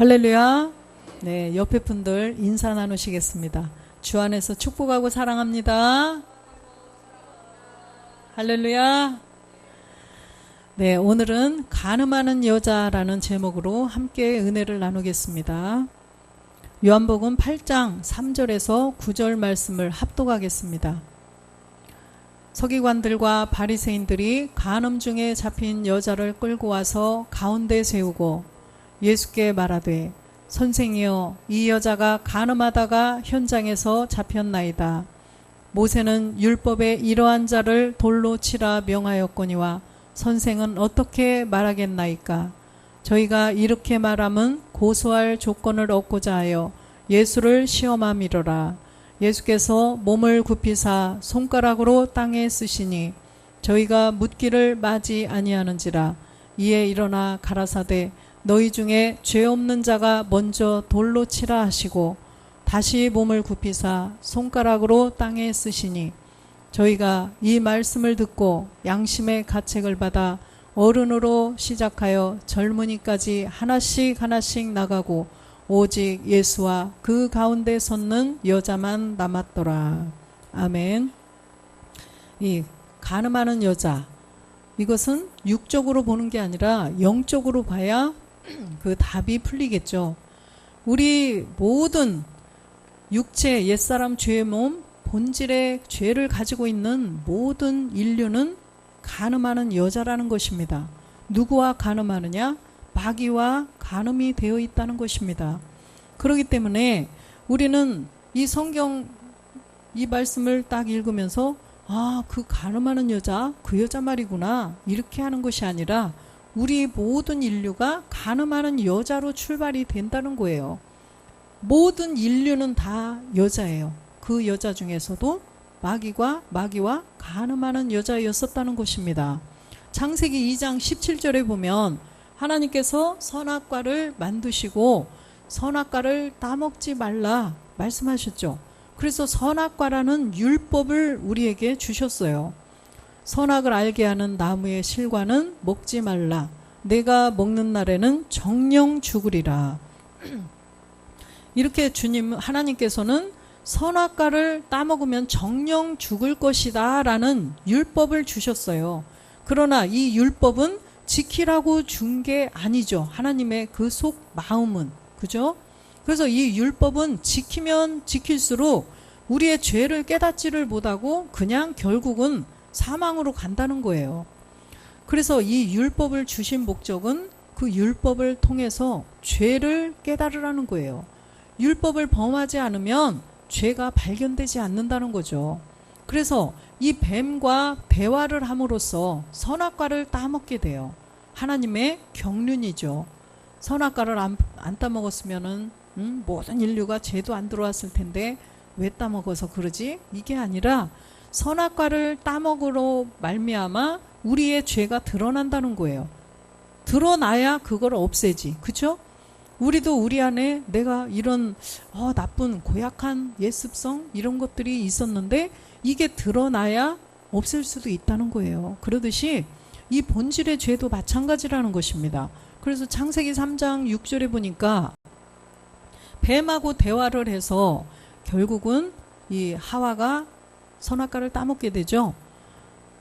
할렐루야. 네, 옆에 분들 인사 나누시겠습니다. 주 안에서 축복하고 사랑합니다. 할렐루야. 네, 오늘은 간음하는 여자라는 제목으로 함께 은혜를 나누겠습니다. 요한복음 8장 3절에서 9절 말씀을 합독하겠습니다. 서기관들과 바리새인들이 간음 중에 잡힌 여자를 끌고 와서 가운데 세우고 예수께 말하되, 선생이여, 이 여자가 간음하다가 현장에서 잡혔나이다. 모세는 율법에 이러한 자를 돌로 치라 명하였거니와 선생은 어떻게 말하겠나이까? 저희가 이렇게 말함은 고소할 조건을 얻고자 하여 예수를 시험함이로라. 예수께서 몸을 굽히사 손가락으로 땅에 쓰시니 저희가 묻기를 마지 아니하는지라. 이에 일어나 가라사대, 너희 중에 죄 없는 자가 먼저 돌로 치라 하시고 다시 몸을 굽히사 손가락으로 땅에 쓰시니 저희가 이 말씀을 듣고 양심의 가책을 받아 어른으로 시작하여 젊은이까지 하나씩 나가고 오직 예수와 그 가운데 섰는 여자만 남았더라. 아멘. 이 간음하는 여자, 이것은 육적으로 보는 게 아니라 영적으로 봐야 그 답이 풀리겠죠. 우리 모든 육체, 옛사람, 죄의 몸, 본질의 죄를 가지고 있는 모든 인류는 간음하는 여자라는 것입니다. 누구와 간음하느냐? 마귀와 간음이 되어 있다는 것입니다. 그렇기 때문에 우리는 이 성경 이 말씀을 딱 읽으면서 그 간음하는 여자, 그 여자 말이구나, 이렇게 하는 것이 아니라 우리 모든 인류가 간음하는 여자로 출발이 된다는 거예요. 모든 인류는 다 여자예요. 그 여자 중에서도 마귀와 간음하는 여자였었다는 것입니다. 창세기 2장 17절에 보면 하나님께서 선악과를 만드시고 선악과를 따먹지 말라 말씀하셨죠. 그래서 선악과라는 율법을 우리에게 주셨어요. 선악을 알게 하는 나무의 실과는 먹지 말라. 내가 먹는 날에는 정령 죽으리라. 이렇게 하나님께서는 선악과를 따먹으면 정령 죽을 것이다 라는 율법을 주셨어요. 그러나 이 율법은 지키라고 준 게 아니죠. 하나님의 그 속 마음은. 그죠? 그래서 이 율법은 지키면 지킬수록 우리의 죄를 깨닫지를 못하고 그냥 결국은 사망으로 간다는 거예요. 그래서 이 율법을 주신 목적은 그 율법을 통해서 죄를 깨달으라는 거예요. 율법을 범하지 않으면 죄가 발견되지 않는다는 거죠. 그래서 이 뱀과 대화를 함으로써 선악과를 따먹게 돼요. 하나님의 경륜이죠. 선악과를 안 따먹었으면은 모든 인류가 죄도 안 들어왔을 텐데 왜 따먹어서 그러지? 이게 아니라 선악과를 따먹으로 말미암아 우리의 죄가 드러난다는 거예요. 드러나야 그걸 없애지. 그렇죠? 우리도 우리 안에 내가 이런 나쁜 고약한 옛습성 이런 것들이 있었는데 이게 드러나야 없앨 수도 있다는 거예요. 그러듯이 이 본질의 죄도 마찬가지라는 것입니다. 그래서 창세기 3장 6절에 보니까 뱀하고 대화를 해서 결국은 이 하와가 선악과를 따먹게 되죠.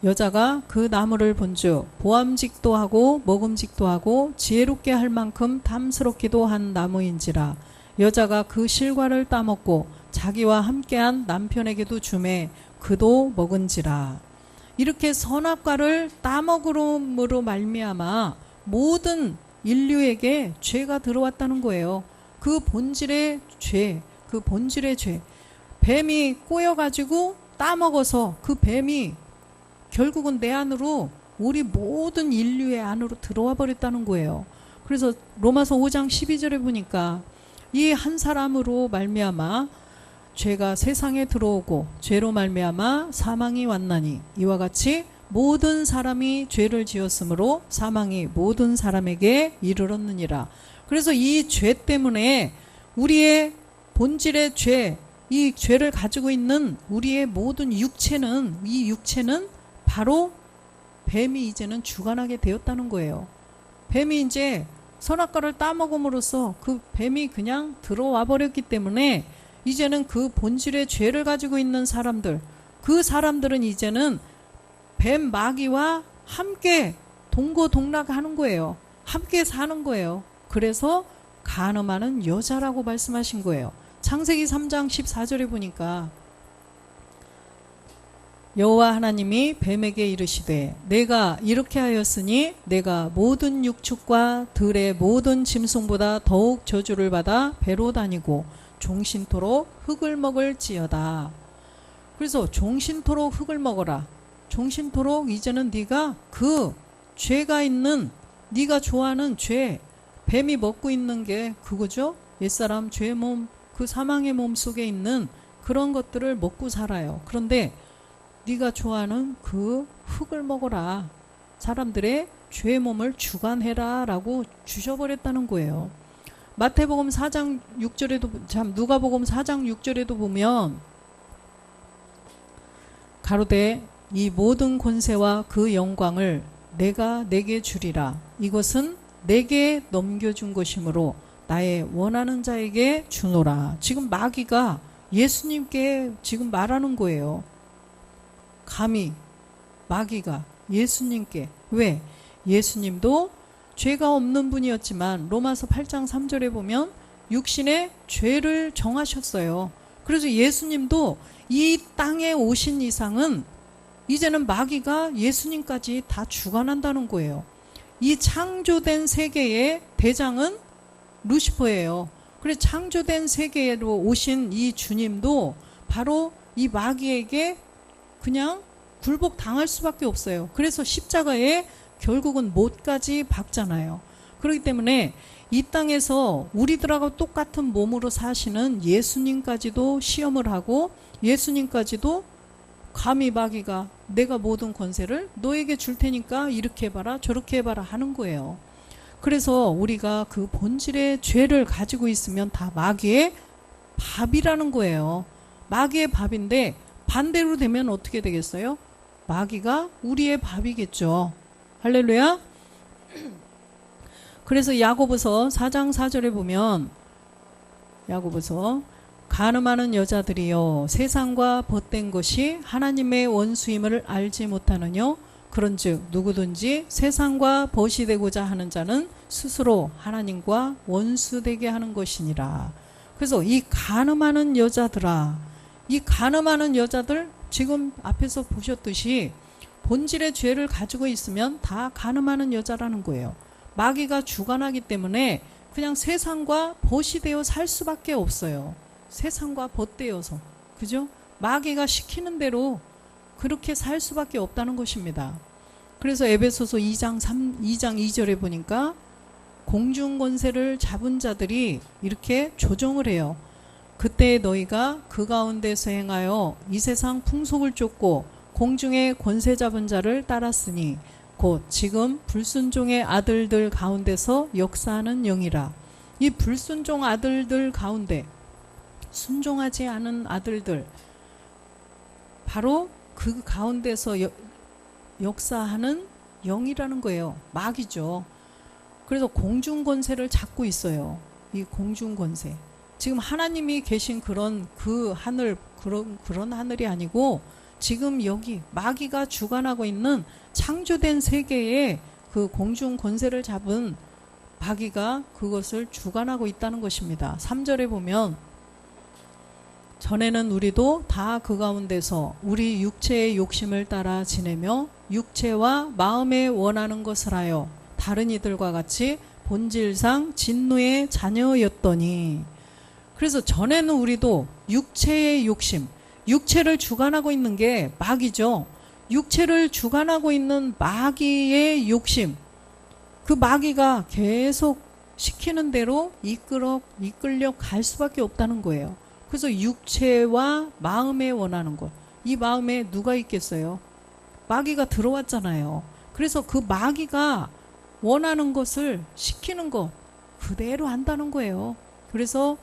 여자가 그 나무를 본즉 보암직도 하고 먹음직도 하고 지혜롭게 할 만큼 탐스럽기도 한 나무인지라. 여자가 그 실과를 따먹고 자기와 함께한 남편에게도 주매 그도 먹은지라. 이렇게 선악과를 따먹음으로 말미암아 모든 인류에게 죄가 들어왔다는 거예요. 그 본질의 죄. 뱀이 꼬여가지고 따먹어서 그 뱀이 결국은 내 안으로 우리 모든 인류의 안으로 들어와 버렸다는 거예요. 그래서 로마서 5장 12절에 보니까 이 한 사람으로 말미암아 죄가 세상에 들어오고 죄로 말미암아 사망이 왔나니 이와 같이 모든 사람이 죄를 지었으므로 사망이 모든 사람에게 이르렀느니라. 그래서 이 죄 때문에 우리의 본질의 죄, 이 죄를 가지고 있는 우리의 모든 육체는 바로 뱀이 이제는 주관하게 되었다는 거예요. 뱀이 이제 선악과를 따먹음으로써 그 뱀이 그냥 들어와 버렸기 때문에 이제는 그 본질의 죄를 가지고 있는 사람들, 그 사람들은 이제는 뱀 마귀와 함께 동고동락하는 거예요. 함께 사는 거예요. 그래서 간음하는 여자라고 말씀하신 거예요. 창세기 3장 14절에 보니까 여호와 하나님이 뱀에게 이르시되 내가 이렇게 하였으니 내가 모든 육축과 들의 모든 짐승보다 더욱 저주를 받아 배로 다니고 종신토록 흙을 먹을지어다. 그래서 종신토록 흙을 먹어라. 종신토록 이제는 네가 그 죄가 있는, 네가 좋아하는 죄, 뱀이 먹고 있는 게 그거죠. 옛사람 죄의 몸, 그 사망의 몸 속에 있는 그런 것들을 먹고 살아요. 그런데 네가 좋아하는 그 흙을 먹어라. 사람들의 죄의 몸을 주관해라 라고 주셔버렸다는 거예요. 마태복음 4장 6절에도, 누가복음 4장 6절에도 보면 가로되 이 모든 권세와 그 영광을 내가 내게 주리라. 이것은 내게 넘겨준 것이므로 나의 원하는 자에게 주노라. 지금 마귀가 예수님께 지금 말하는 거예요. 감히 마귀가 예수님께. 왜? 예수님도 죄가 없는 분이었지만 로마서 8장 3절에 보면 육신의 죄를 정하셨어요. 그래서 예수님도 이 땅에 오신 이상은 이제는 마귀가 예수님까지 다 주관한다는 거예요. 이 창조된 세계의 대장은 루시퍼예요. 그래서 창조된 세계로 오신 이 주님도 바로 이 마귀에게 그냥 굴복 당할 수밖에 없어요. 그래서 십자가에 결국은 못까지 박잖아요. 그렇기 때문에 이 땅에서 우리들하고 똑같은 몸으로 사시는 예수님까지도 시험을 하고 예수님까지도 감히 마귀가 내가 모든 권세를 너에게 줄 테니까 이렇게 해봐라 저렇게 해봐라 하는 거예요. 그래서 우리가 그 본질의 죄를 가지고 있으면 다 마귀의 밥이라는 거예요. 마귀의 밥인데 반대로 되면 어떻게 되겠어요? 마귀가 우리의 밥이겠죠. 할렐루야. 그래서 야고보서 4장 4절에 보면 야고보서 간음하는 여자들이여 세상과 벗된 것이 하나님의 원수임을 알지 못하느뇨. 그런즉 누구든지 세상과 벗이 되고자 하는 자는 스스로 하나님과 원수되게 하는 것이니라. 그래서 이 간음하는 여자들아, 이 간음하는 여자들 지금 앞에서 보셨듯이 본질의 죄를 가지고 있으면 다 간음하는 여자라는 거예요. 마귀가 주관하기 때문에 그냥 세상과 벗이 되어 살 수밖에 없어요. 세상과 벗되어서. 그죠? 마귀가 시키는 대로 그렇게 살 수밖에 없다는 것입니다. 그래서 에베소서 2장 2절에 보니까 공중 권세를 잡은 자들이 이렇게 조정을 해요. 그때 너희가 그 가운데서 행하여 이 세상 풍속을 쫓고 공중의 권세 잡은 자를 따랐으니 곧 지금 불순종의 아들들 가운데서 역사하는 영이라. 이 불순종 아들들 가운데 순종하지 않은 아들들, 바로 그 가운데서 역사하는 영이라는 거예요. 마귀죠. 그래서 공중 권세를 잡고 있어요. 이 공중 권세. 지금 하나님이 계신 그런 그 하늘, 그런 하늘이 아니고 지금 여기 마귀가 주관하고 있는 창조된 세계에 그 공중 권세를 잡은 마귀가 그것을 주관하고 있다는 것입니다. 3절에 보면 전에는 우리도 다 그 가운데서 우리 육체의 욕심을 따라 지내며 육체와 마음에 원하는 것을 하여 다른 이들과 같이 본질상 진노의 자녀였더니. 그래서 전에는 우리도 육체의 욕심, 육체를 주관하고 있는 게 마귀죠. 육체를 주관하고 있는 마귀의 욕심, 그 마귀가 계속 시키는 대로 이끌려 갈 수밖에 없다는 거예요. 그래서 육체와 마음에 원하는 것, 이 마음에 누가 있겠어요? 마귀가 들어왔잖아요. 그래서 그 마귀가 원하는 것을 시키는 것 그대로 한다는 거예요. 그래서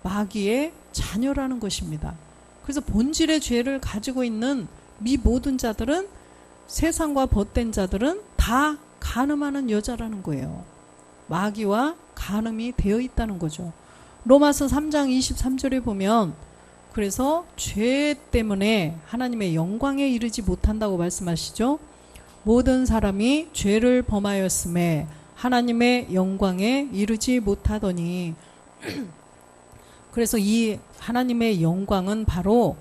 마귀의 자녀라는 것입니다. 그래서 본질의 죄를 가지고 있는 이 모든 자들은, 세상과 벗된 자들은 다 간음하는 여자라는 거예요. 마귀와 간음이 되어 있다는 거죠. 로마서 3장 23절에 보면 그래서 죄 때문에 하나님의 영광에 이르지 못한다고 말씀하시죠. 모든 사람이 죄를 범하였음에 하나님의 영광에 이르지 못하더니 그래서 이 하나님의 영광은 바로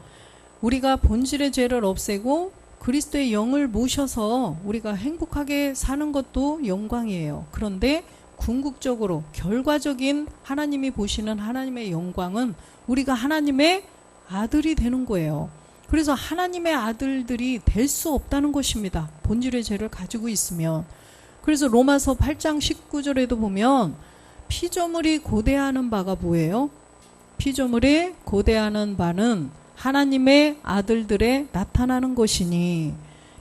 우리가 본질의 죄를 없애고 그리스도의 영을 모셔서 우리가 행복하게 사는 것도 영광이에요. 그런데 궁극적으로 결과적인 하나님이 보시는 하나님의 영광은 우리가 하나님의 아들이 되는 거예요. 그래서 하나님의 아들들이 될 수 없다는 것입니다. 본질의 죄를 가지고 있으면. 그래서 로마서 8장 19절에도 보면 피조물이 고대하는 바가 뭐예요? 피조물이 고대하는 바는 하나님의 아들들에 나타나는 것이니,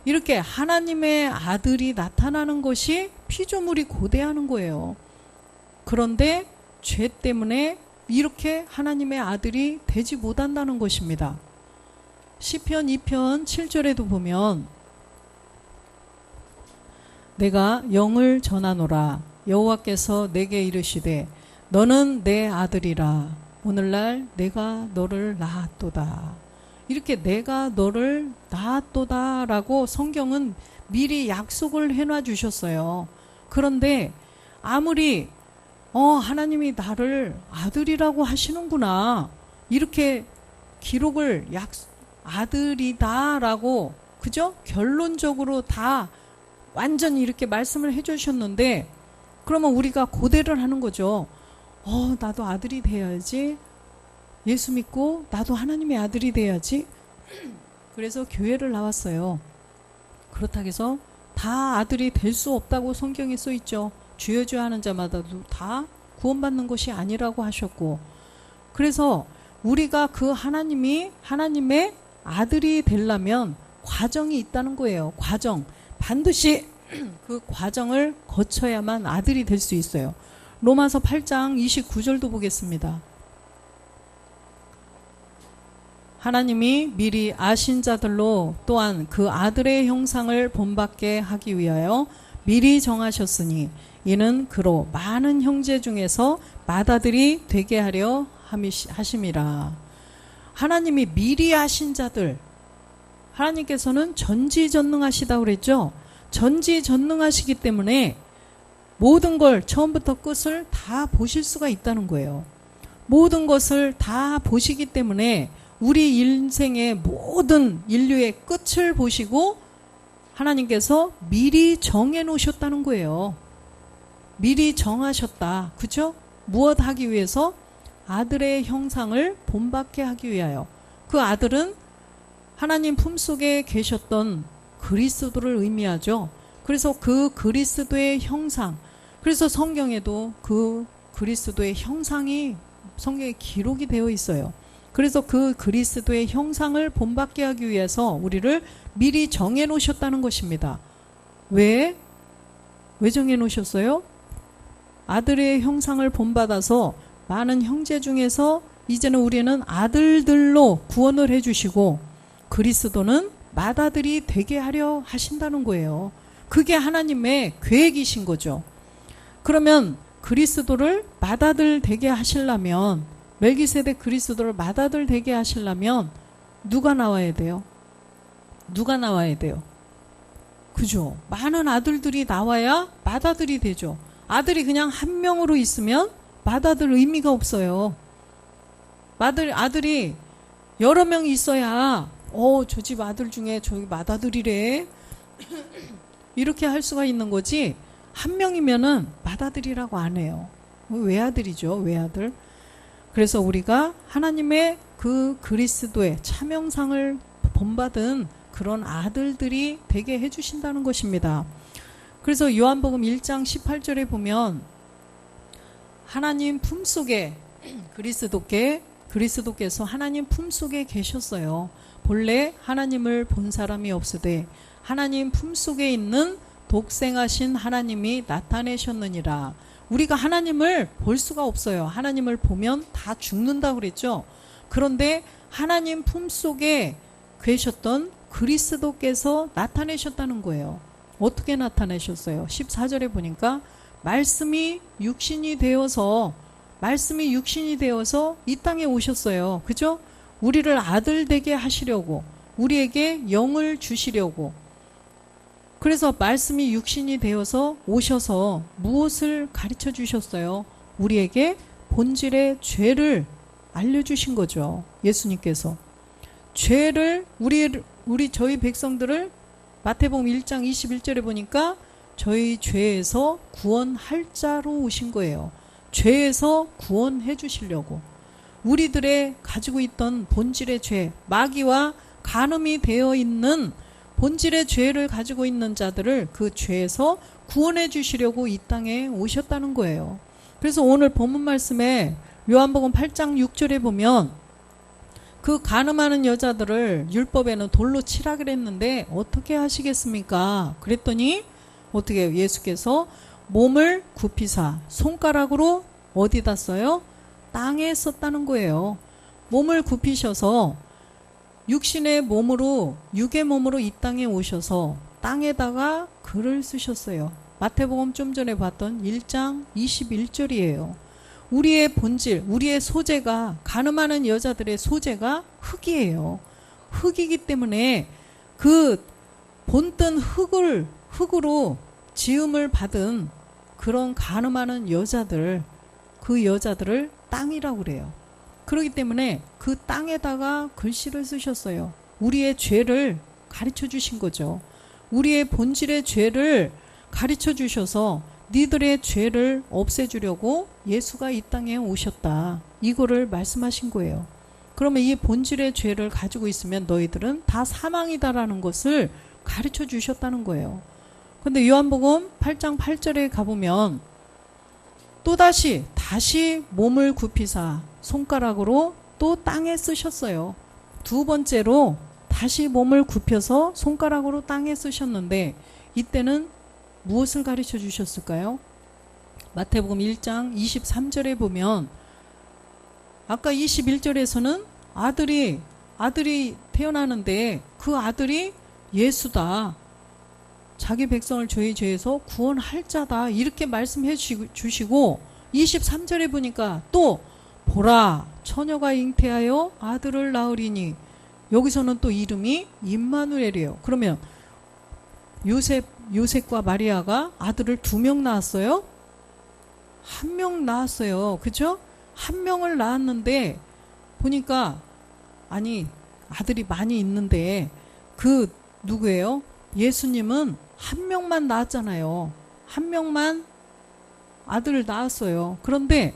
이렇게 하나님의 아들이 나타나는 것이 피조물이 고대하는 거예요. 그런데 죄 때문에 이렇게 하나님의 아들이 되지 못한다는 것입니다. 시편 2편 7절에도 보면 내가 영을 전하노라 여호와께서 내게 이르시되 너는 내 아들이라 오늘날 내가 너를 낳았도다. 이렇게 내가 너를 낳았도다 라고 성경은 미리 약속을 해놔 주셨어요. 그런데 아무리 하나님이 나를 아들이라고 하시는구나 이렇게 기록을 아들이다 라고 그죠? 결론적으로 다 완전히 이렇게 말씀을 해주셨는데 그러면 우리가 고대를 하는 거죠. 나도 아들이 돼야지. 예수 믿고 나도 하나님의 아들이 돼야지. 그래서 교회를 나왔어요. 그렇다고 해서 다 아들이 될 수 없다고 성경에 써 있죠. 주여 주여 하는 자마다도 다 구원받는 것이 아니라고 하셨고, 그래서 우리가 그 하나님이 하나님의 아들이 되려면 과정이 있다는 거예요. 과정. 반드시 그 과정을 거쳐야만 아들이 될 수 있어요. 로마서 8장 29절도 보겠습니다. 하나님이 미리 아신 자들로 또한 그 아들의 형상을 본받게 하기 위하여 미리 정하셨으니 이는 그로 많은 형제 중에서 맏아들이 되게 하려 하심이라. 하나님이 미리 아신 자들, 하나님께서는 전지전능하시다고 그랬죠. 전지전능하시기 때문에 모든 걸 처음부터 끝을 다 보실 수가 있다는 거예요. 모든 것을 다 보시기 때문에 우리 인생의 모든 인류의 끝을 보시고 하나님께서 미리 정해 놓으셨다는 거예요. 미리 정하셨다. 그죠? 무엇 하기 위해서? 아들의 형상을 본받게 하기 위하여. 그 아들은 하나님 품속에 계셨던 그리스도를 의미하죠. 그래서 그 그리스도의 형상, 그래서 성경에도 그 그리스도의 형상이 성경에 기록이 되어 있어요. 그래서 그 그리스도의 형상을 본받게 하기 위해서 우리를 미리 정해 놓으셨다는 것입니다. 왜 정해 놓으셨어요? 아들의 형상을 본받아서 많은 형제 중에서 이제는 우리는 아들들로 구원을 해주시고 그리스도는 맏아들이 되게 하려 하신다는 거예요. 그게 하나님의 계획이신 거죠. 그러면 그리스도를 맏아들 되게 하시려면, 멜기세덱 그리스도를 맏아들 되게 하시려면 누가 나와야 돼요? 누가 나와야 돼요? 그죠? 많은 아들들이 나와야 맏아들이 되죠. 아들이 그냥 한 명으로 있으면 맏아들 의미가 없어요. 아들이 여러 명이 있어야 저 집 아들 중에 저기 맏아들이래 이렇게 할 수가 있는 거지, 한 명이면은 맏아들이라고 안 해요. 외아들이죠. 외아들. 그래서 우리가 하나님의 그 그리스도의 참형상을 본받은 그런 아들들이 되게 해주신다는 것입니다. 그래서 요한복음 1장 18절에 보면 하나님 품속에 그리스도께서 하나님 품속에 계셨어요. 본래 하나님을 본 사람이 없으되 하나님 품속에 있는 독생하신 하나님이 나타내셨느니라. 우리가 하나님을 볼 수가 없어요. 하나님을 보면 다 죽는다고 그랬죠. 그런데 하나님 품속에 계셨던 그리스도께서 나타내셨다는 거예요. 어떻게 나타내셨어요? 14절에 보니까 말씀이 육신이 되어서 이 땅에 오셨어요. 그죠? 우리를 아들 되게 하시려고, 우리에게 영을 주시려고. 그래서 말씀이 육신이 되어서 오셔서 무엇을 가르쳐 주셨어요? 우리에게 본질의 죄를 알려주신 거죠. 예수님께서. 죄를, 저희 백성들을 마태복음 1장 21절에 보니까 저희 죄에서 구원할 자로 오신 거예요. 죄에서 구원해 주시려고. 우리들의 가지고 있던 본질의 죄, 마귀와 간음이 되어 있는 본질의 죄를 가지고 있는 자들을 그 죄에서 구원해 주시려고 이 땅에 오셨다는 거예요. 그래서 오늘 본문 말씀에 요한복음 8장 6절에 보면 그 간음하는 여자들을 율법에는 돌로 치라 그랬는데 어떻게 하시겠습니까? 그랬더니 어떻게 예수께서 몸을 굽히사 손가락으로 어디다 써요? 땅에 썼다는 거예요. 몸을 굽히셔서 육신의 몸으로, 육의 몸으로 이 땅에 오셔서 땅에다가 글을 쓰셨어요. 마태복음 좀 전에 봤던 1장 21절이에요. 우리의 본질, 우리의 소재가, 간음하는 여자들의 소재가 흙이에요. 흙이기 때문에 그 본뜬 흙으로 지음을 받은 그런 간음하는 여자들, 그 여자들을 땅이라고 그래요. 그렇기 때문에 그 땅에다가 글씨를 쓰셨어요. 우리의 죄를 가르쳐 주신 거죠. 우리의 본질의 죄를 가르쳐 주셔서 니들의 죄를 없애주려고 예수가 이 땅에 오셨다. 이거를 말씀하신 거예요. 그러면 이 본질의 죄를 가지고 있으면 너희들은 다 사망이다라는 것을 가르쳐 주셨다는 거예요. 근데 요한복음 8장 8절에 가보면 다시 몸을 굽히사 손가락으로 또 땅에 쓰셨어요. 두 번째로 다시 몸을 굽혀서 손가락으로 땅에 쓰셨는데 이때는 무엇을 가르쳐 주셨을까요? 마태복음 1장 23절에 보면 아까 21절에서는 아들이 태어나는데 그 아들이 예수다. 자기 백성을 저희 죄에서 구원할 자다. 이렇게 말씀해 주시고 23절에 보니까 또 보라 처녀가 잉태하여 아들을 낳으리니 여기서는 또 이름이 임마누엘이에요. 그러면 요셉과 마리아가 아들을 2명 낳았어요? 1명 낳았어요. 그죠? 1명을 낳았는데 보니까 아니 아들이 많이 있는데 그 누구예요? 예수님은 1명만 낳았잖아요. 1명만 아들을 낳았어요. 그런데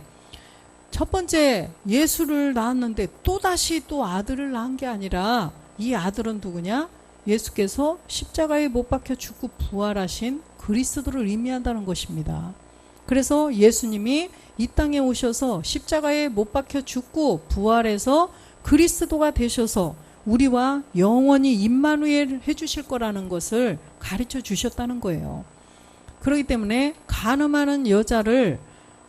첫 번째 예수를 낳았는데 또다시 또 아들을 낳은 게 아니라 이 아들은 누구냐? 예수께서 십자가에 못 박혀 죽고 부활하신 그리스도를 의미한다는 것입니다. 그래서 예수님이 이 땅에 오셔서 십자가에 못 박혀 죽고 부활해서 그리스도가 되셔서 우리와 영원히 임마누엘 해주실 거라는 것을 가르쳐 주셨다는 거예요. 그렇기 때문에 간음하는 여자를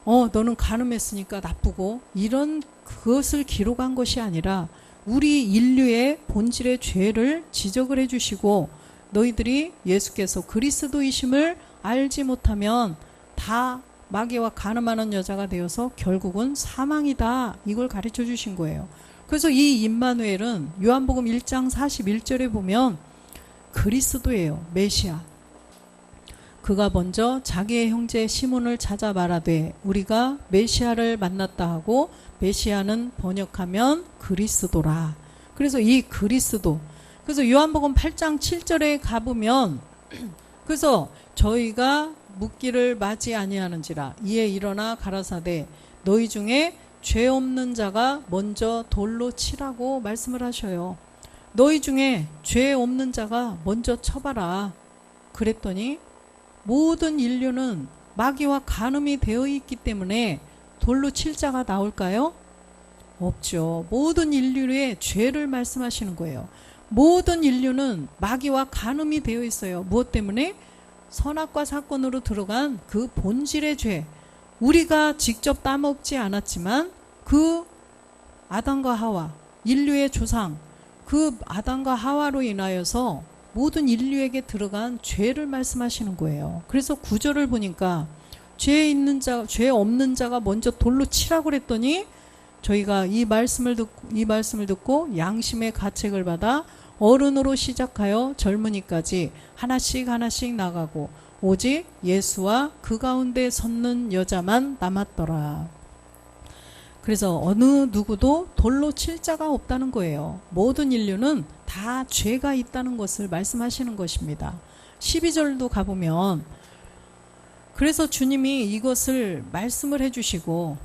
너는 간음했으니까 나쁘고 이런 그것을 기록한 것이 아니라 우리 인류의 본질의 죄를 지적을 해주시고 너희들이 예수께서 그리스도이심을 알지 못하면 다 마귀와 간음하는 여자가 되어서 결국은 사망이다. 이걸 가르쳐 주신 거예요. 그래서 이 임마누엘은 요한복음 1장 41절에 보면 그리스도예요. 메시아. 그가 먼저 자기의 형제 시몬을 찾아 말하되 우리가 메시아를 만났다 하고 메시아는 번역하면 그리스도라. 그래서 이 그리스도. 그래서 요한복음 8장 7절에 가보면 그래서 저희가 묻기를 맞이 아니하는지라 이에 일어나 가라사대 너희 중에 죄 없는 자가 먼저 돌로 치라고 말씀을 하셔요. 너희 중에 죄 없는 자가 먼저 쳐봐라. 그랬더니 모든 인류는 마귀와 간음이 되어 있기 때문에 돌로 칠 자가 나올까요? 없죠. 모든 인류의 죄를 말씀하시는 거예요. 모든 인류는 마귀와 간음이 되어 있어요. 무엇 때문에? 선악과 사건으로 들어간 그 본질의 죄. 우리가 직접 따먹지 않았지만 그 아담과 하와, 인류의 조상, 그 아담과 하와로 인하여서 모든 인류에게 들어간 죄를 말씀하시는 거예요. 그래서 구절을 보니까 죄 없는 자가 먼저 돌로 치라고 그랬더니 저희가 이 말씀을 듣고 양심의 가책을 받아 어른으로 시작하여 젊은이까지 하나씩 나가고 오직 예수와 그 가운데 섰는 여자만 남았더라. 그래서 어느 누구도 돌로 칠 자가 없다는 거예요. 모든 인류는 다 죄가 있다는 것을 말씀하시는 것입니다. 12절도 가보면 그래서 주님이 이것을 말씀을 해주시고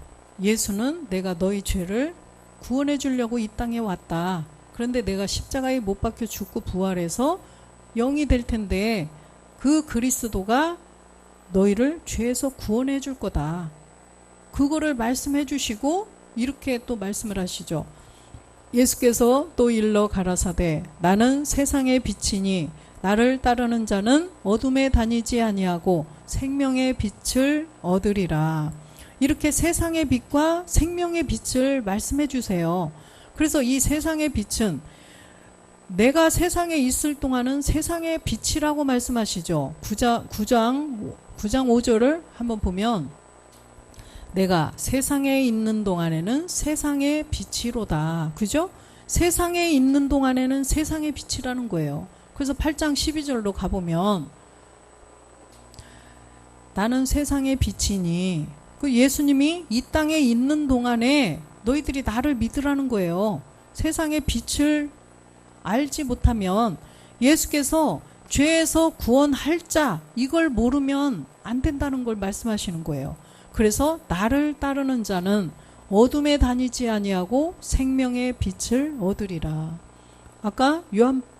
예수는 내가 너희 죄를 구원해 주려고 이 땅에 왔다. 그런데 내가 십자가에 못 박혀 죽고 부활해서 영이 될 텐데 그 그리스도가 너희를 죄에서 구원해 줄 거다. 그거를 말씀해 주시고 이렇게 또 말씀을 하시죠. 예수께서 또 일러 가라사대 나는 세상의 빛이니 나를 따르는 자는 어둠에 다니지 아니하고 생명의 빛을 얻으리라. 이렇게 세상의 빛과 생명의 빛을 말씀해 주세요. 그래서 이 세상의 빛은 내가 세상에 있을 동안은 세상의 빛이라고 말씀하시죠. 9장 5절을 한번 보면 내가 세상에 있는 동안에는 세상의 빛이로다. 그죠? 세상에 있는 동안에는 세상의 빛이라는 거예요. 그래서 8장 12절로 가보면 나는 세상의 빛이니 그 예수님이 이 땅에 있는 동안에 너희들이 나를 믿으라는 거예요. 세상의 빛을 알지 못하면 예수께서 죄에서 구원할 자 이걸 모르면 안 된다는 걸 말씀하시는 거예요. 그래서 나를 따르는 자는 어둠에 다니지 아니하고 생명의 빛을 얻으리라. 아까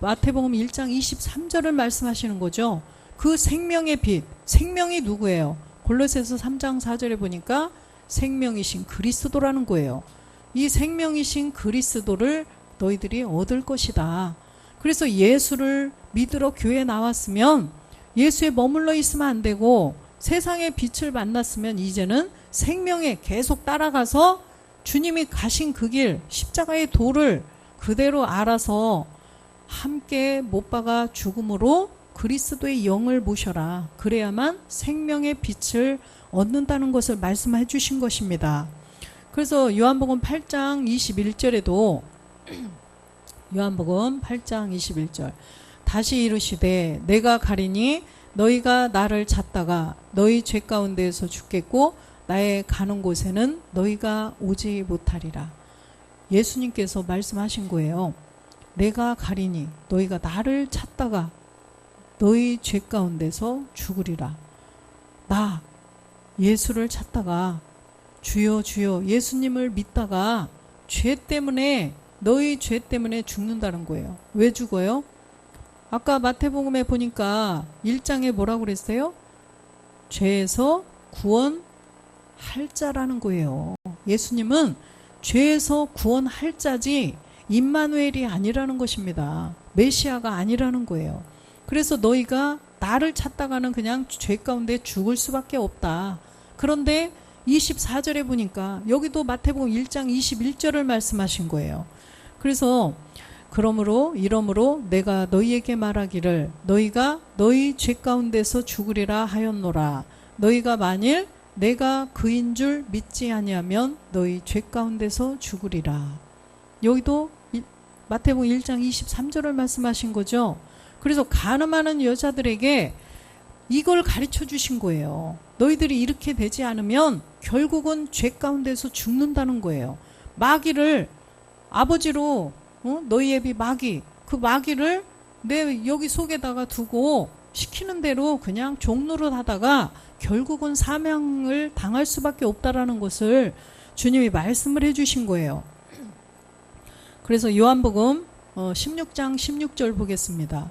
마태복음 1장 23절을 말씀하시는 거죠. 그 생명의 빛, 생명이 누구예요? 골로새서 3장 4절에 보니까 생명이신 그리스도라는 거예요. 이 생명이신 그리스도를 너희들이 얻을 것이다. 그래서 예수를 믿으러 교회에 나왔으면 예수에 머물러 있으면 안 되고 세상의 빛을 만났으면 이제는 생명에 계속 따라가서 주님이 가신 그 길, 십자가의 도를 그대로 알아서 함께 못 박아 죽음으로 그리스도의 영을 모셔라. 그래야만 생명의 빛을 얻는다는 것을 말씀해 주신 것입니다. 그래서 요한복음 8장 21절에도 요한복음 8장 21절 다시 이르시되 내가 가리니 너희가 나를 찾다가 너희 죄 가운데에서 죽겠고 나의 가는 곳에는 너희가 오지 못하리라. 예수님께서 말씀하신 거예요. 내가 가리니 너희가 나를 찾다가 너희 죄 가운데서 죽으리라. 나 예수를 찾다가 주여 주여 예수님을 믿다가 죄 때문에 너희 죄 때문에 죽는다는 거예요. 왜 죽어요? 아까 마태복음에 보니까 1장에 뭐라고 그랬어요? 죄에서 구원할 자라는 거예요. 예수님은 죄에서 구원할 자지 임마누엘이 아니라는 것입니다. 메시아가 아니라는 거예요. 그래서 너희가 나를 찾다가는 그냥 죄 가운데 죽을 수밖에 없다. 그런데 24절에 보니까 여기도 마태복음 1장 21절을 말씀하신 거예요. 그래서 이러므로 내가 너희에게 말하기를 너희가 너희 죄 가운데서 죽으리라 하였노라. 너희가 만일 내가 그인 줄 믿지 아니하면 너희 죄 가운데서 죽으리라. 여기도 마태복음 1장 23절을 말씀하신 거죠. 그래서 가늠하는 여자들에게 이걸 가르쳐 주신 거예요. 너희들이 이렇게 되지 않으면 결국은 죄 가운데서 죽는다는 거예요. 마귀를 아버지로 너희 애비 마귀, 그 마귀를 내 여기 속에다가 두고 시키는 대로 그냥 종노릇 하다가 결국은 사명을 당할 수밖에 없다라는 것을 주님이 말씀을 해주신 거예요. 그래서 요한복음 16장 16절 보겠습니다.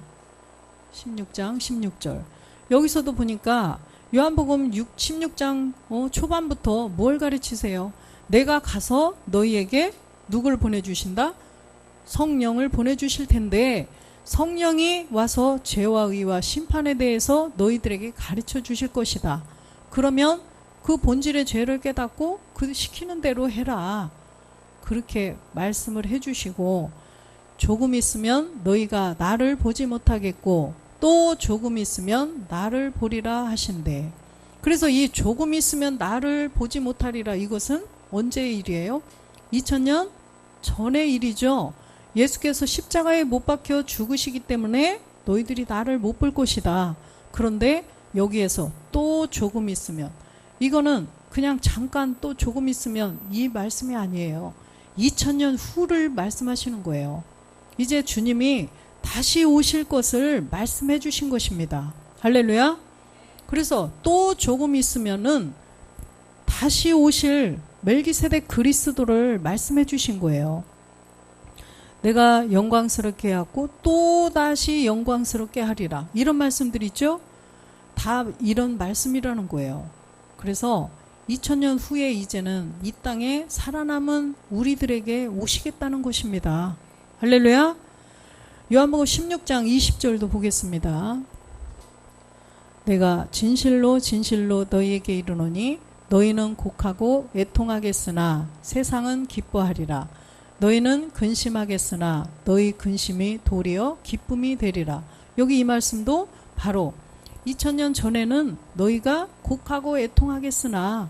16장 16절 여기서도 보니까 요한복음 16장 초반부터 뭘 가르치세요? 내가 가서 너희에게 누굴 보내주신다? 성령을 보내주실 텐데 성령이 와서 죄와 의와 심판에 대해서 너희들에게 가르쳐 주실 것이다. 그러면 그 본질의 죄를 깨닫고 그 시키는 대로 해라. 그렇게 말씀을 해주시고 조금 있으면 너희가 나를 보지 못하겠고 또 조금 있으면 나를 보리라 하신대. 그래서 이 조금 있으면 나를 보지 못하리라, 이것은 언제의 일이에요? 2000년 전의 일이죠. 예수께서 십자가에 못 박혀 죽으시기 때문에 너희들이 나를 못 볼 것이다. 그런데 여기에서 또 조금 있으면, 이거는 그냥 잠깐 또 조금 있으면 이 말씀이 아니에요. 2000년 후를 말씀하시는 거예요. 이제 주님이 다시 오실 것을 말씀해 주신 것입니다. 할렐루야. 그래서 또 조금 있으면은 다시 오실 멜기세덱 그리스도를 말씀해 주신 거예요. 내가 영광스럽게 하고 또 다시 영광스럽게 하리라, 이런 말씀들이죠. 다 이런 말씀이라는 거예요. 그래서 2000년 후에 이제는 이 땅에 살아남은 우리들에게 오시겠다는 것입니다. 할렐루야. 요한복음 16장 20절도 보겠습니다. 내가 진실로 진실로 너희에게 이르노니 너희는 곡하고 애통하겠으나 세상은 기뻐하리라. 너희는 근심하겠으나 너희 근심이 도리어 기쁨이 되리라. 여기 이 말씀도 바로 2000년 전에는 너희가 곡하고 애통하겠으나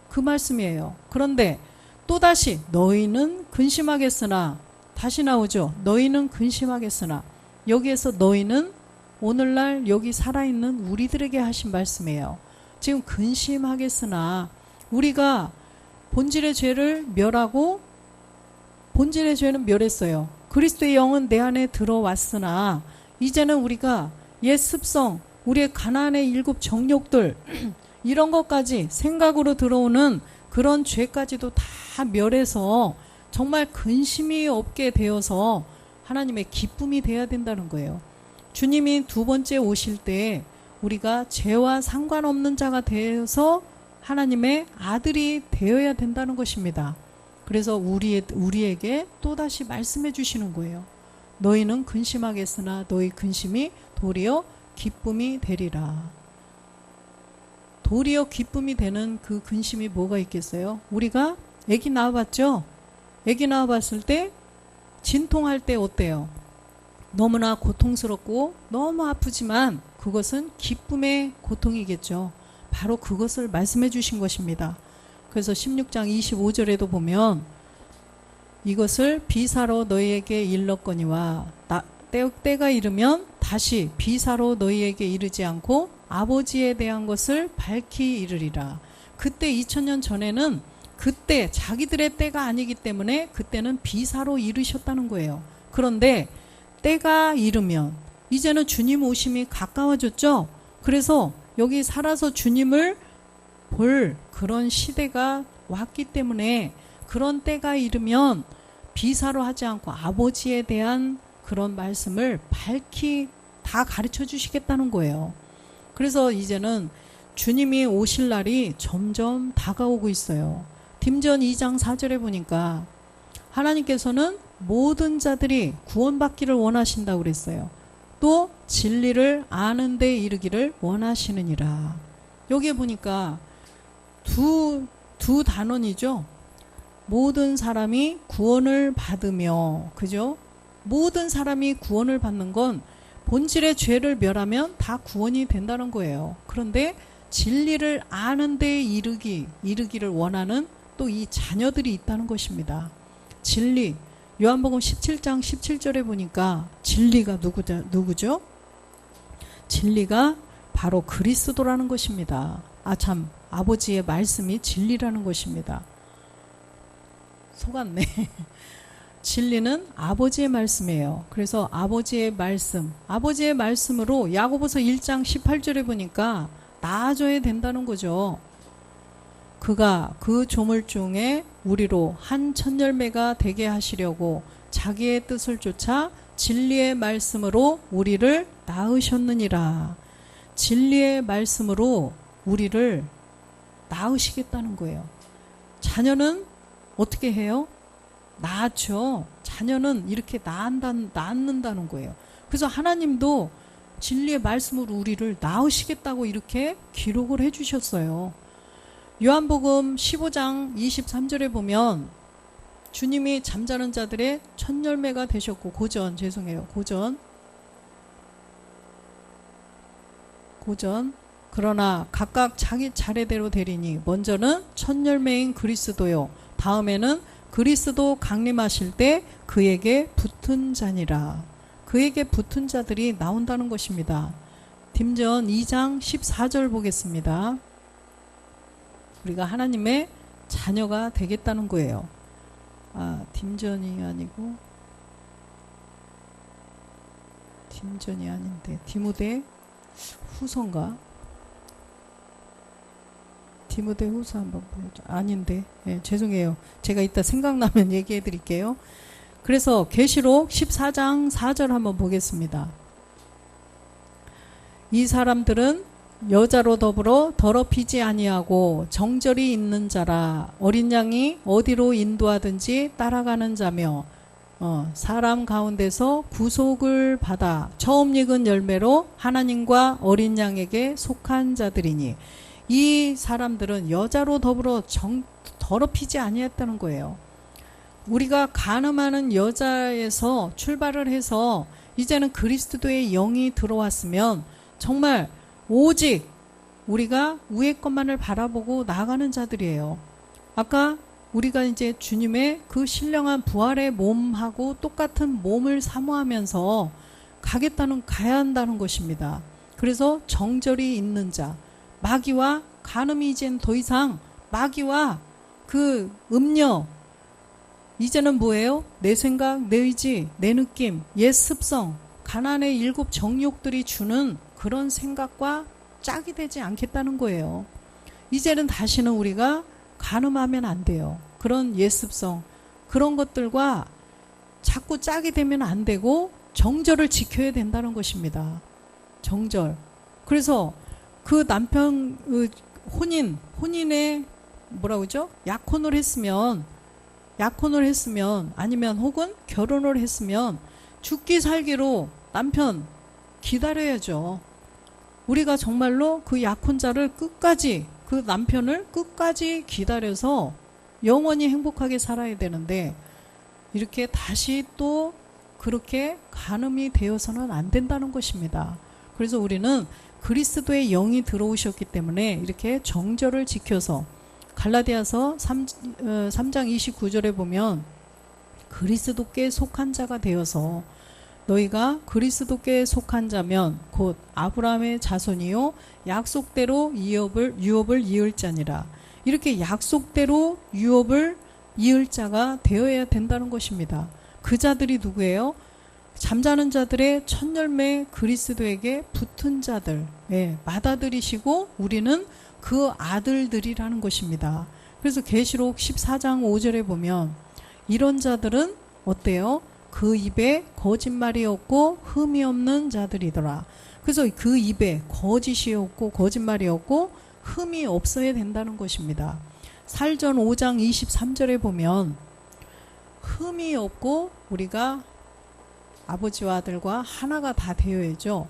그 말씀이에요. 그런데 또다시 너희는 근심하겠으나, 다시 나오죠. 너희는 근심하겠으나, 여기에서 너희는 오늘날 여기 살아있는 우리들에게 하신 말씀이에요. 지금 근심하겠으나, 우리가 본질의 죄를 멸하고, 본질의 죄는 멸했어요. 그리스도의 영은 내 안에 들어왔으나 이제는 우리가 옛 습성, 우리의 가나안의 7 정욕들 이런 것까지 생각으로 들어오는 그런 죄까지도 다 멸해서 정말 근심이 없게 되어서 하나님의 기쁨이 돼야 된다는 거예요. 주님이 두 번째 오실 때 우리가 죄와 상관없는 자가 되어서 하나님의 아들이 되어야 된다는 것입니다. 그래서 우리에게 또다시 말씀해 주시는 거예요. 너희는 근심하겠으나 너희 근심이 도리어 기쁨이 되리라. 도리어 기쁨이 되는 그 근심이 뭐가 있겠어요? 우리가 아기 낳아봤죠? 아기 낳아봤을 때 진통할 때 어때요? 너무나 고통스럽고 너무 아프지만 그것은 기쁨의 고통이겠죠. 바로 그것을 말씀해 주신 것입니다. 그래서 16장 25절에도 보면 이것을 비사로 너희에게 일렀거니와 때가 이르면 다시 비사로 너희에게 이르지 않고 아버지에 대한 것을 밝히 이르리라. 그때 2000년 전에는 그때 자기들의 때가 아니기 때문에 그때는 비사로 이르셨다는 거예요. 그런데 때가 이르면 이제는 주님 오심이 가까워졌죠. 그래서 여기 살아서 주님을 볼 그런 시대가 왔기 때문에 그런 때가 이르면 비사로 하지 않고 아버지에 대한 그런 말씀을 밝히 다 가르쳐 주시겠다는 거예요. 그래서 이제는 주님이 오실 날이 점점 다가오고 있어요. 딤전 2장 4절에 보니까 하나님께서는 모든 자들이 구원받기를 원하신다고 그랬어요. 또 진리를 아는 데 이르기를 원하시느니라. 여기에 보니까 두 단원이죠. 모든 사람이 구원을 받으며, 그죠? 모든 사람이 구원을 받는 건 본질의 죄를 멸하면 다 구원이 된다는 거예요. 그런데 진리를 아는 데 이르기를 원하는 또 이 자녀들이 있다는 것입니다. 진리, 요한복음 17장 17절에 보니까 진리가 누구죠? 진리가 바로 그리스도라는 것입니다. 참, 아버지의 말씀이 진리라는 것입니다. 속았네. 진리는 아버지의 말씀이에요. 그래서 아버지의 말씀으로 야고보서 1장 18절에 보니까 나아져야 된다는 거죠. 그가 그 조물중에 우리로 한 첫열매가 되게 하시려고 자기의 뜻을 쫓아 진리의 말씀으로 우리를 낳으셨느니라. 진리의 말씀으로 우리를 낳으시겠다는 거예요. 자녀는 어떻게 해요? 낳죠. 자녀는 이렇게 낳는다는 거예요. 그래서 하나님도 진리의 말씀으로 우리를 낳으시겠다고 이렇게 기록을 해주셨어요. 요한복음 15장 23절에 보면 주님이 잠자는 자들의 첫 열매가 되셨고, 고전 그러나 각각 자기 차례대로 되리니 먼저는 첫 열매인 그리스도요 다음에는 그리스도 강림하실 때 그에게 붙은 자니라. 그에게 붙은 자들이 나온다는 것입니다. 딤전 2장 14절 보겠습니다. 우리가 하나님의 자녀가 되겠다는 거예요. 딤전이 아니고 딤전이 아닌데 디모데 후서인가? 디모데 후서 한번 보여줘. 아닌데. 네, 죄송해요. 제가 이따 생각나면 얘기해 드릴게요. 그래서 계시록 14장 4절 한번 보겠습니다. 이 사람들은 여자로 더불어 더럽히지 아니하고 정절이 있는 자라 어린 양이 어디로 인도하든지 따라가는 자며 사람 가운데서 구속을 받아 처음 익은 열매로 하나님과 어린 양에게 속한 자들이니 이 사람들은 여자로 더불어 더럽히지 아니했다는 거예요. 우리가 간음하는 여자에서 출발을 해서 이제는 그리스도의 영이 들어왔으면 정말 오직 우리가 위의 것만을 바라보고 나아가는 자들이에요. 아까 우리가 이제 주님의 그 신령한 부활의 몸하고 똑같은 몸을 사모하면서 가야 한다는 것입니다. 그래서 정절이 있는 자, 마귀와 간음이 이젠 더 이상 마귀와 그 음료, 이제는 뭐예요? 내 생각, 내 의지, 내 느낌, 옛 습성, 가난의 7 정욕들이 주는 그런 생각과 짝이 되지 않겠다는 거예요. 이제는 다시는 우리가 간음하면 안 돼요. 그런 옛 습성, 그런 것들과 자꾸 짝이 되면 안 되고 정절을 지켜야 된다는 것입니다. 정절. 그래서 그 남편 혼인에 뭐라고 그러죠? 약혼을 했으면 아니면 혹은 결혼을 했으면 죽기 살기로 남편 기다려야죠. 우리가 정말로 그 약혼자를 끝까지, 그 남편을 끝까지 기다려서 영원히 행복하게 살아야 되는데 이렇게 다시 또 그렇게 간음이 되어서는 안 된다는 것입니다. 그래서 우리는 그리스도의 영이 들어오셨기 때문에 이렇게 정절을 지켜서 갈라디아서 3장 29절에 보면 그리스도께 속한 자가 되어서 너희가 그리스도께 속한 자면 곧 아브라함의 자손이요 약속대로 유업을 이을 자니라. 이렇게 약속대로 유업을 이을 자가 되어야 된다는 것입니다. 그 자들이 누구예요? 잠자는 자들의 첫 열매 그리스도에게 붙은 자들, 맏아들이시고 우리는 그 아들들이라는 것입니다. 그래서 계시록 14장 5절에 보면 이런 자들은 어때요? 그 입에 거짓말이 없고 흠이 없는 자들이더라. 그래서 그 입에 거짓이 없고 거짓말이 없고 흠이 없어야 된다는 것입니다. 살전 5장 23절에 보면 흠이 없고 우리가 아버지와 아들과 하나가 다 되어야죠.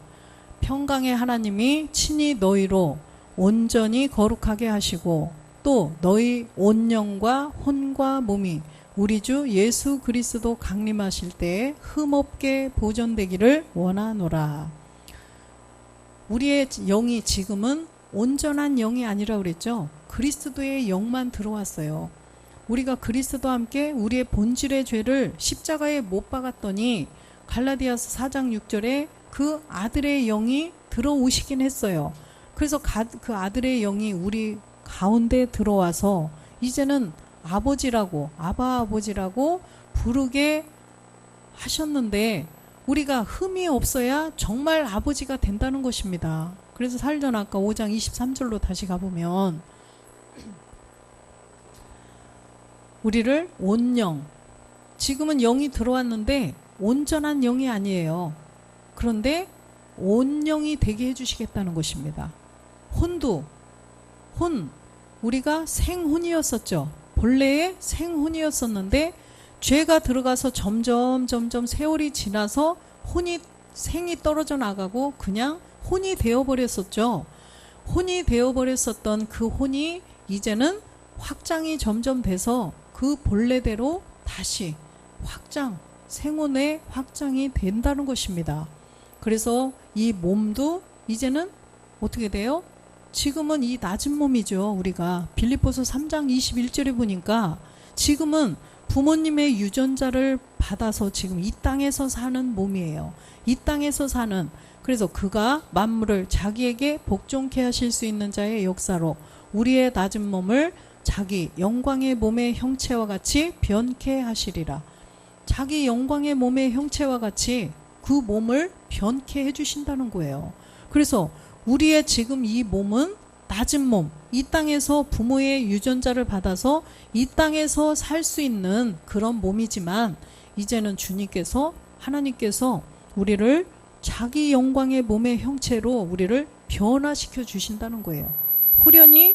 평강의 하나님이 친히 너희로 온전히 거룩하게 하시고 또 너희 온 영과 혼과 몸이 우리 주 예수 그리스도 강림하실 때에 흠없게 보존되기를 원하노라. 우리의 영이 지금은 온전한 영이 아니라 그랬죠. 그리스도의 영만 들어왔어요. 우리가 그리스도와 함께 우리의 본질의 죄를 십자가에 못 박았더니 갈라디아서 4장 6절에 그 아들의 영이 들어오시긴 했어요. 그래서 그 아들의 영이 우리 가운데 들어와서 이제는 아버지라고 아바 아버지라고 부르게 하셨는데 우리가 흠이 없어야 정말 아버지가 된다는 것입니다. 그래서 살전 아까 5장 23절로 다시 가보면 우리를 온영, 지금은 영이 들어왔는데 온전한 영이 아니에요. 그런데 온영이 되게 해주시겠다는 것입니다. 우리가 생혼이었었죠. 본래의 생혼이었었는데 죄가 들어가서 점점 세월이 지나서 생이 떨어져 나가고 그냥 혼이 되어버렸었죠. 혼이 되어버렸었던 그 혼이 이제는 확장이 점점 돼서 그 본래대로 다시 생혼의 확장이 된다는 것입니다. 그래서 이 몸도 이제는 어떻게 돼요? 지금은 이 낮은 몸이죠. 우리가 빌립보서 3장 21절에 보니까 지금은 부모님의 유전자를 받아서 지금 이 땅에서 사는 몸이에요. 이 땅에서 사는, 그래서 그가 만물을 자기에게 복종케 하실 수 있는 자의 역사로 우리의 낮은 몸을 자기 영광의 몸의 형체와 같이 변케 하시리라. 자기 영광의 몸의 형체와 같이 그 몸을 변케 해주신다는 거예요. 그래서 우리의 지금 이 몸은 낮은 몸, 이 땅에서 부모의 유전자를 받아서 이 땅에서 살 수 있는 그런 몸이지만 이제는 주님께서, 하나님께서 우리를 자기 영광의 몸의 형체로 우리를 변화시켜 주신다는 거예요. 호련히,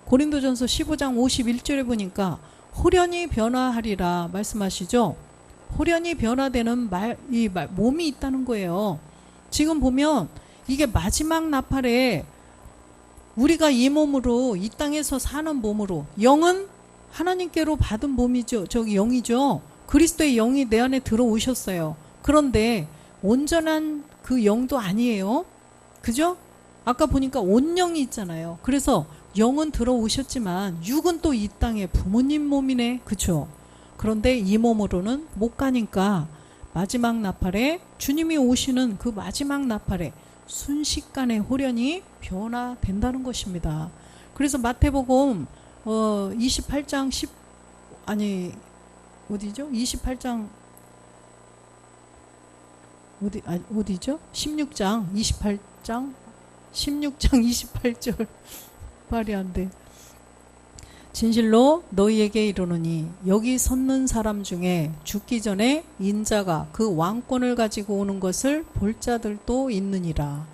고린도전서 15장 51절에 보니까 호련히 변화하리라 말씀하시죠. 호련히 변화되는 몸이 있다는 거예요. 지금 보면 이게 마지막 나팔에 우리가 이 몸으로, 이 땅에서 사는 몸으로, 영은 하나님께로 받은 몸이죠. 저기 영이죠. 그리스도의 영이 내 안에 들어오셨어요. 그런데 온전한 그 영도 아니에요. 그죠? 아까 보니까 온영이 있잖아요. 그래서 영은 들어오셨지만 육은 또 이 땅에 부모님 몸이네. 그쵸? 그런데 이 몸으로는 못 가니까 마지막 나팔에, 주님이 오시는 그 마지막 나팔에 순식간에 호련히 변화된다는 것입니다. 그래서 마태복음 28장 28장 어디죠? 16장 28절 말이 안 돼. 진실로 너희에게 이르노니 여기 섰는 사람 중에 죽기 전에 인자가 그 왕권을 가지고 오는 것을 볼 자들도 있느니라.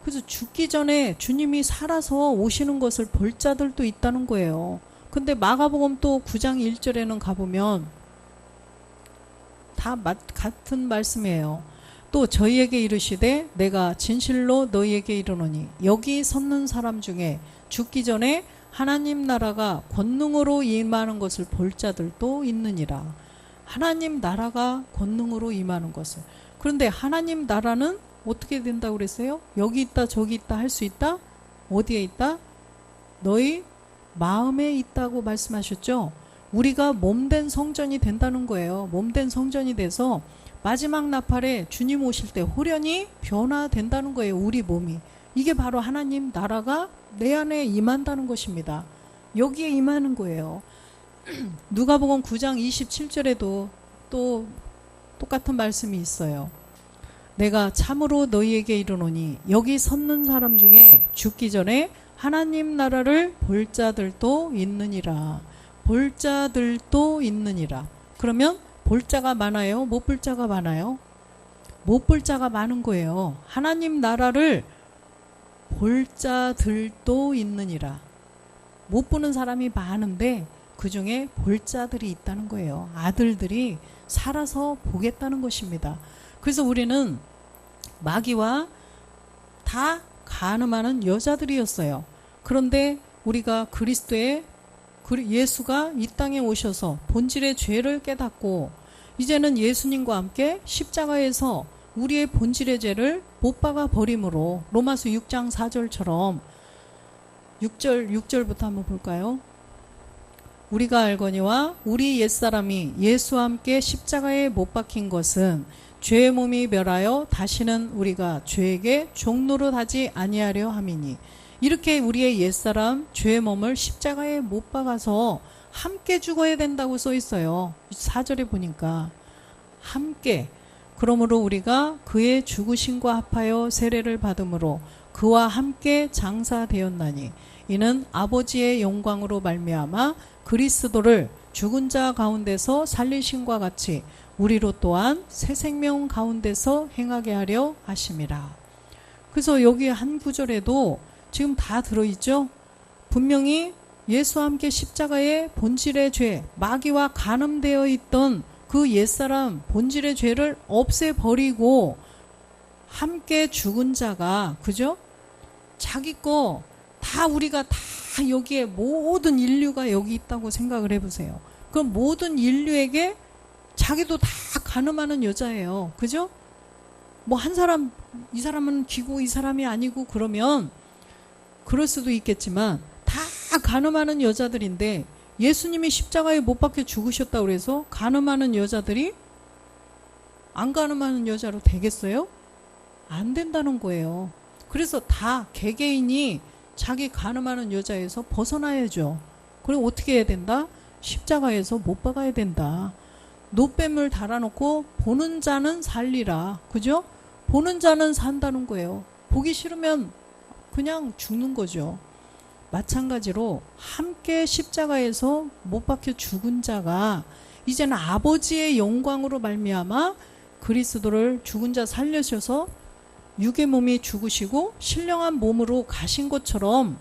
그래서 죽기 전에 주님이 살아서 오시는 것을 볼 자들도 있다는 거예요. 근데 마가복음 또 9장 1절에는 가보면 다 같은 말씀이에요. 또 저희에게 이르시되 내가 진실로 너희에게 이르노니 여기 섰는 사람 중에 죽기 전에 하나님 나라가 권능으로 임하는 것을 볼 자들도 있느니라. 하나님 나라가 권능으로 임하는 것을. 그런데 하나님 나라는 어떻게 된다고 그랬어요? 여기 있다 저기 있다 할 수 있다? 어디에 있다? 너희 마음에 있다고 말씀하셨죠? 우리가 몸된 성전이 된다는 거예요. 몸된 성전이 돼서 마지막 나팔에 주님 오실 때 호련히 변화된다는 거예요. 우리 몸이. 이게 바로 하나님 나라가 내 안에 임한다는 것입니다. 여기에 임하는 거예요. 누가복음 9장 27절에도 또 똑같은 말씀이 있어요. 내가 참으로 너희에게 이르노니 여기 섰는 사람 중에 죽기 전에 하나님 나라를 볼 자들도 있느니라. 볼 자들도 있느니라. 그러면 볼 자가 많아요? 못 볼 자가 많아요? 못 볼 자가 많은 거예요. 하나님 나라를 볼 자들도 있느니라. 못 보는 사람이 많은데 그 중에 볼 자들이 있다는 거예요. 아들들이 살아서 보겠다는 것입니다. 그래서 우리는 마귀와 다 간음하는 여자들이었어요. 그런데 우리가 그리스도의, 예수가 이 땅에 오셔서 본질의 죄를 깨닫고 이제는 예수님과 함께 십자가에서 우리의 본질의 죄를 못 박아 버림으로, 로마서 6장 4절처럼 6절부터 한번 볼까요? 우리가 알거니와 우리 옛사람이 예수와 함께 십자가에 못 박힌 것은 죄의 몸이 멸하여 다시는 우리가 죄에게 종노릇하지 아니하려 함이니, 이렇게 우리의 옛사람 죄의 몸을 십자가에 못 박아서 함께 죽어야 된다고 써 있어요. 4절에 보니까 함께. 그러므로 우리가 그의 죽으심과 합하여 세례를 받음으로 그와 함께 장사되었나니 이는 아버지의 영광으로 말미암아 그리스도를 죽은 자 가운데서 살리심과 같이 우리로 또한 새 생명 가운데서 행하게 하려 하심이라. 그래서 여기 한 구절에도 지금 다 들어있죠. 분명히 예수와 함께 십자가의 본질의 죄, 마귀와 간음되어 있던 그 옛사람 본질의 죄를 없애버리고 함께 죽은 자가, 그죠? 자기 거 다, 우리가 다 여기에 모든 인류가 여기 있다고 생각을 해보세요. 그럼 모든 인류에게 자기도 다 간음하는 여자예요. 그죠? 뭐 한 사람, 이 사람은 기고 이 사람이 아니고 그러면 그럴 수도 있겠지만 다 간음하는 여자들인데 예수님이 십자가에 못 박혀 죽으셨다고 그래서 간음하는 여자들이 안 간음하는 여자로 되겠어요? 안 된다는 거예요. 그래서 다 개개인이 자기 간음하는 여자에서 벗어나야죠. 그리고 어떻게 해야 된다? 십자가에서 못 박아야 된다. 노뱀을 달아놓고 보는 자는 살리라. 그죠? 보는 자는 산다는 거예요. 보기 싫으면 그냥 죽는 거죠. 마찬가지로 함께 십자가에서 못 박혀 죽은 자가 이제는 아버지의 영광으로 말미암아 그리스도를 죽은 자 살려셔서 육의 몸이 죽으시고 신령한 몸으로 가신 것처럼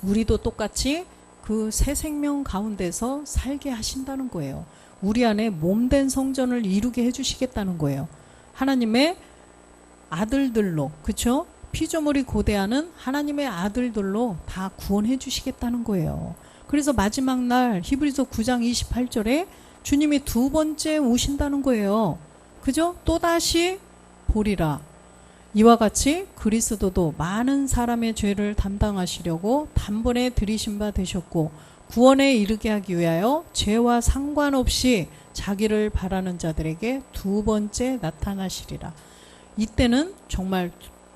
우리도 똑같이 그 새 생명 가운데서 살게 하신다는 거예요. 우리 안에 몸된 성전을 이루게 해주시겠다는 거예요. 하나님의 아들들로, 그쵸? 피조물이 고대하는 하나님의 아들들로 다 구원해 주시겠다는 거예요. 그래서 마지막 날 히브리서 9장 28절에 주님이 두 번째 오신다는 거예요. 그죠? 또다시 보리라. 이와 같이 그리스도도 많은 사람의 죄를 담당하시려고 단번에 들이신 바 되셨고 구원에 이르게 하기 위하여 죄와 상관없이 자기를 바라는 자들에게 두 번째 나타나시리라. 이때는 정말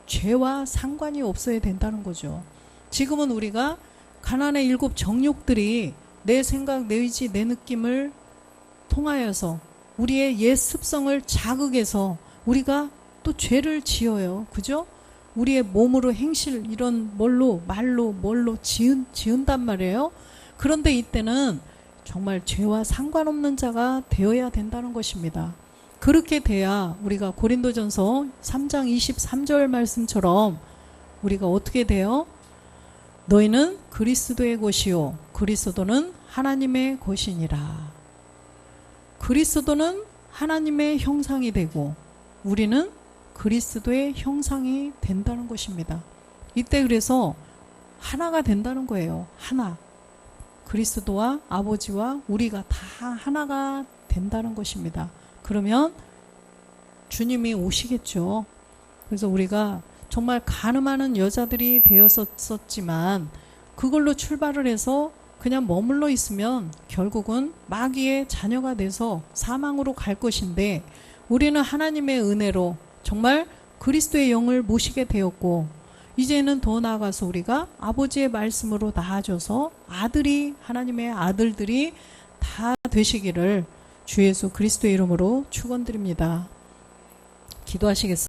죄와 상관이 없어야 된다는 거죠. 지금은 우리가 가난의 7 정욕들이 내 생각, 내 의지, 내 느낌을 통하여서 우리의 옛 습성을 자극해서 우리가 또 죄를 지어요. 그죠? 우리의 몸으로 행실 이런 뭘로 말로 뭘로 지은단 말이에요. 그런데 이때는 정말 죄와 상관없는 자가 되어야 된다는 것입니다. 그렇게 돼야 우리가 고린도전서 3장 23절 말씀처럼 우리가 어떻게 돼요? 너희는 그리스도의 것이요 그리스도는 하나님의 것이니라. 그리스도는 하나님의 형상이 되고 우리는 그리스도의 형상이 된다는 것입니다. 이때 그래서 하나가 된다는 거예요. 하나. 그리스도와 아버지와 우리가 다 하나가 된다는 것입니다. 그러면 주님이 오시겠죠. 그래서 우리가 정말 간음하는 여자들이 되었었지만 그걸로 출발을 해서 그냥 머물러 있으면 결국은 마귀의 자녀가 돼서 사망으로 갈 것인데 우리는 하나님의 은혜로 정말 그리스도의 영을 모시게 되었고 이제는 더 나아가서 우리가 아버지의 말씀으로 나아져서 아들이 하나님의 아들들이 다 되시기를 주 예수 그리스도의 이름으로 축원드립니다. 기도하시겠습니다.